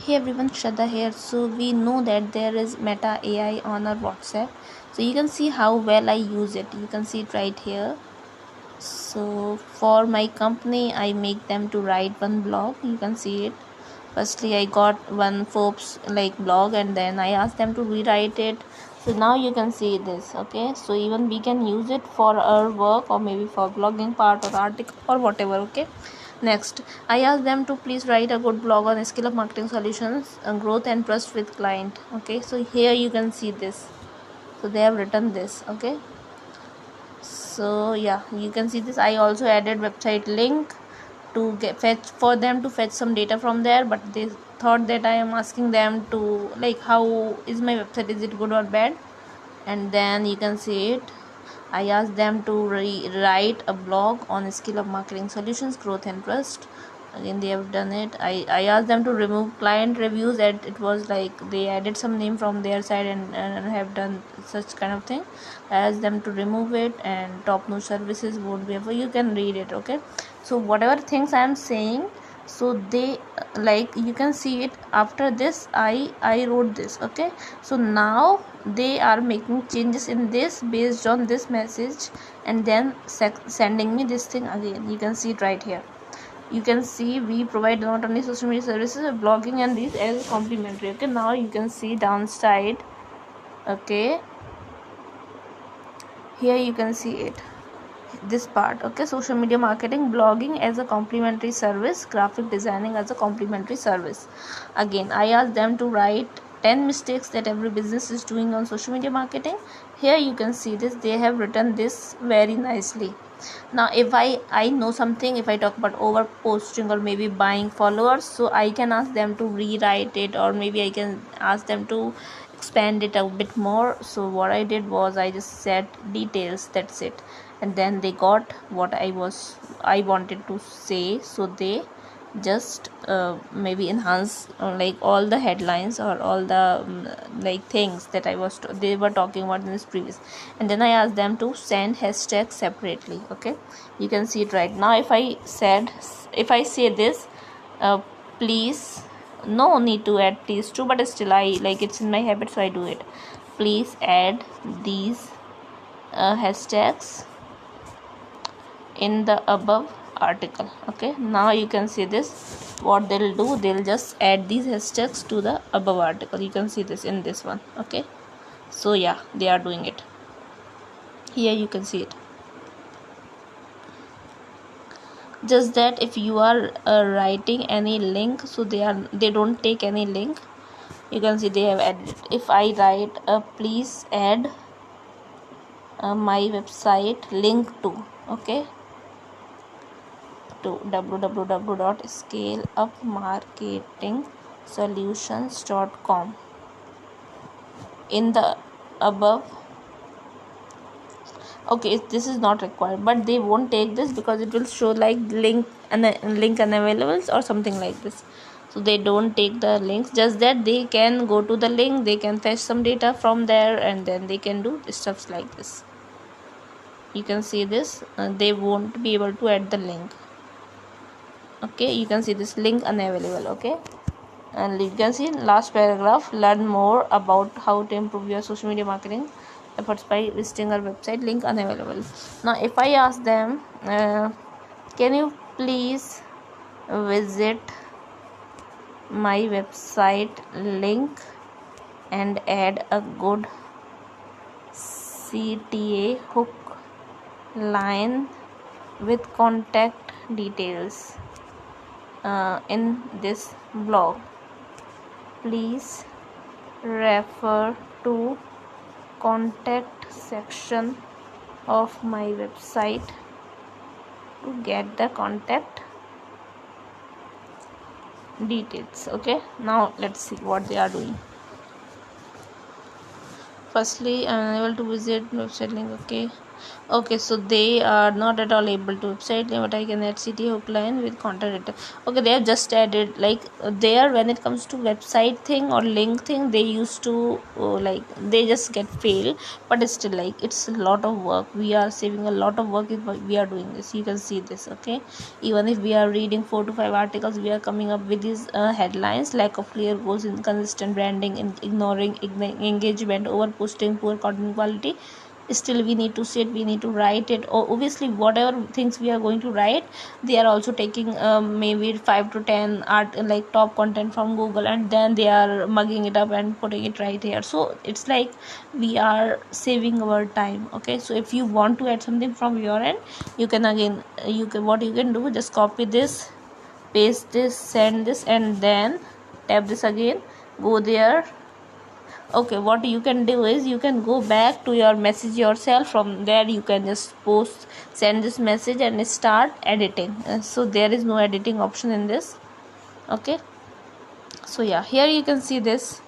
Hey everyone, Shraddha here. So we know that there is Meta AI on our WhatsApp. So you can see how well I use it. You can see it right here. So for my company, I make them to write one blog. You can see it. Firstly, I got one Forbes blog, and then I asked them to rewrite it. So now you can see this. Okay, so even we can use it for our work or maybe for blogging part or article or whatever. Okay. Next, I asked them to please write a good blog on skill of marketing solutions, growth and trust with client. Okay, so here you can see this. So they have written this. Okay, so yeah, you can see this. I also added website link to fetch for them to fetch some data from there, but they thought that I am asking them to how is my website, is it good or bad, and then you can see it. I asked them to write a blog on skill of marketing solutions, growth and trust. Again, they have done it. I asked them to remove client reviews, that it was like they added some name from their side and have done such kind of thing. I asked them to remove it, and top new services won't be able. You can read it. Okay, so whatever things I am saying, so they you can see it. After this, I wrote this. Okay, so now they are making changes in this based on this message, and then sending me this thing again. You can see it right here. You can see we provide not only social media services, blogging and these as complimentary. Okay, now you can see downside. Okay, here you can see it, this part. Okay, social media marketing, blogging as a complimentary service, graphic designing as a complimentary service. Again, I asked them to write 10 mistakes that every business is doing on social media marketing. Here you can see this. They have written this very nicely. Now if I know something, if I talk about over posting or maybe buying followers, so I can ask them to rewrite it, or maybe I can ask them to expand it a bit more. So what I did was I just said details, that's it, and then they got what I wanted to say. So they just maybe enhance all the headlines or all the things that they were talking about in this previous, and then I asked them to send hashtags separately. Okay, you can see it right now. If I say this, please, no need to add please too, but still I it's in my habit, so I do it. Please add these hashtags in the above article. Okay, now you can see this. What they'll do, they'll just add these hashtags to the above article. You can see this in this one. Okay, so yeah, they are doing it. Here you can see it. Just that if you are writing any link, so they don't take any link. You can see they have added it. If I write please add my website link to, okay, to www.scaleupmarketingsolutions.com in the above. Okay, this is not required, but they won't take this because it will show link unavailable or something like this. So they don't take the links. Just that they can go to the link, they can fetch some data from there, and then they can do stuff like this. You can see this. They won't be able to add the link. Okay, you can see this link unavailable. Okay, and you can see last paragraph, learn more about how to improve your social media marketing efforts by visiting our website, link unavailable. Now if I ask them, can you please visit my website link and add a good CTA hook line with contact details in this blog, please refer to contact section of my website to get the contact details. Okay, now let's see what they are doing. Firstly, I'm unable to visit website link. Okay, Okay, so they are not at all able to website name, but I can add city hook line with content written. Okay, they have just added like there when it comes to website thing or link thing, they used to like they just get fail, but it's still like it's a lot of work. We are saving a lot of work if we are doing this. You can see this. Okay, even if we are reading 4 to 5 articles, we are coming up with these headlines: lack of clear goals, inconsistent branding, ignoring engagement, over posting, poor content quality. Still we need to sit, we need to write it, or obviously whatever things we are going to write, they are also taking maybe 5 to 10 art like top content from Google, and then they are mugging it up and putting it right here. So it's like we are saving our time. Okay, so if you want to add something from your end, you can again you can what you can do, just copy this, paste this, send this, and then tap this again, go there. Okay, what you can do is you can go back to your message yourself. From there you can just post, send this message and start editing. So there is no editing option in this. Okay, so yeah, here you can see this.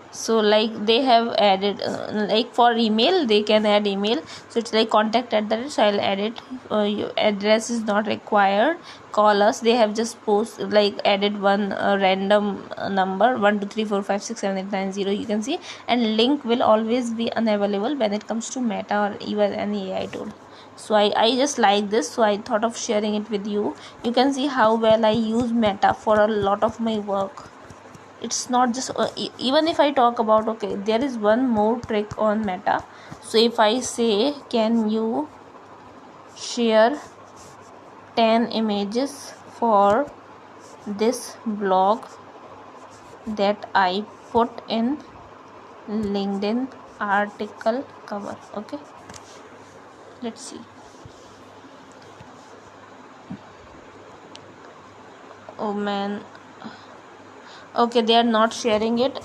So like they have added like for email they can add email, so it's like contact address. So I'll add it. Your address is not required, call us. They have just post like added one random number 1 2 3 4 5 6 7 8 9 0, you can see. And link will always be unavailable when it comes to Meta or even any AI tool. So I just like this, so I thought of sharing it with you. You can see how well I use Meta for a lot of my work. It's not just even if I talk about, okay, there is one more trick on Meta. So if I say, can you share 10 images for this blog that I put in LinkedIn article cover. Okay, let's see. Oh man, okay, they are not sharing it.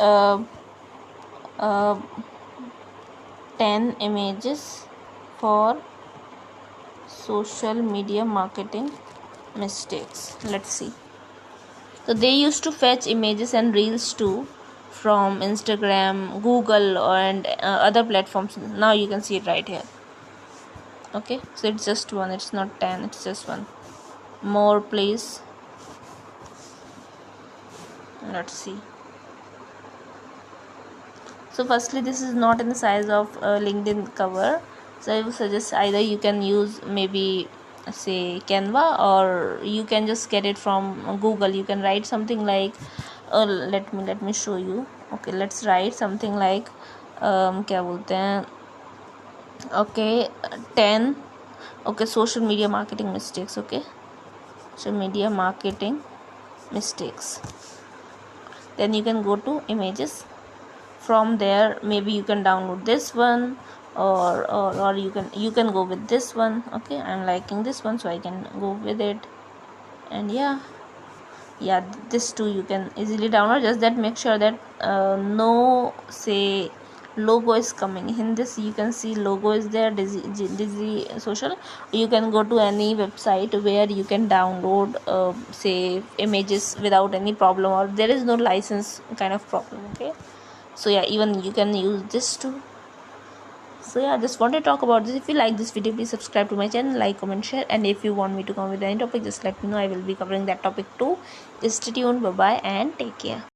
10 images for social media marketing mistakes. Let's see. So they used to fetch images and reels too from Instagram, Google, and other platforms. Now you can see it right here. Okay, so it's just one, it's not 10, it's just one. More please. Let's see. So firstly, this is not in the size of LinkedIn cover, so I would suggest either you can use maybe say Canva, or you can just get it from Google. You can write something like let me show you. Okay, let's write something like क्या बोलते हैं, okay, 10, okay, social media marketing mistakes. Okay, social media marketing mistakes. Then you can go to images. From there maybe you can download this one, or you can go with this one. Okay, I'm liking this one, so I can go with it. And yeah, this too you can easily download. Just that make sure that no say logo is coming in this. You can see logo is there, Dizzy social. You can go to any website where you can download say images without any problem, or there is no license kind of problem. Okay, so yeah, even you can use this too. So yeah, just want to talk about this. If you like this video, please subscribe to my channel, like, comment, share, and if you want me to come with any topic, just let me know. I will be covering that topic too. Just stay tuned. Bye bye and take care.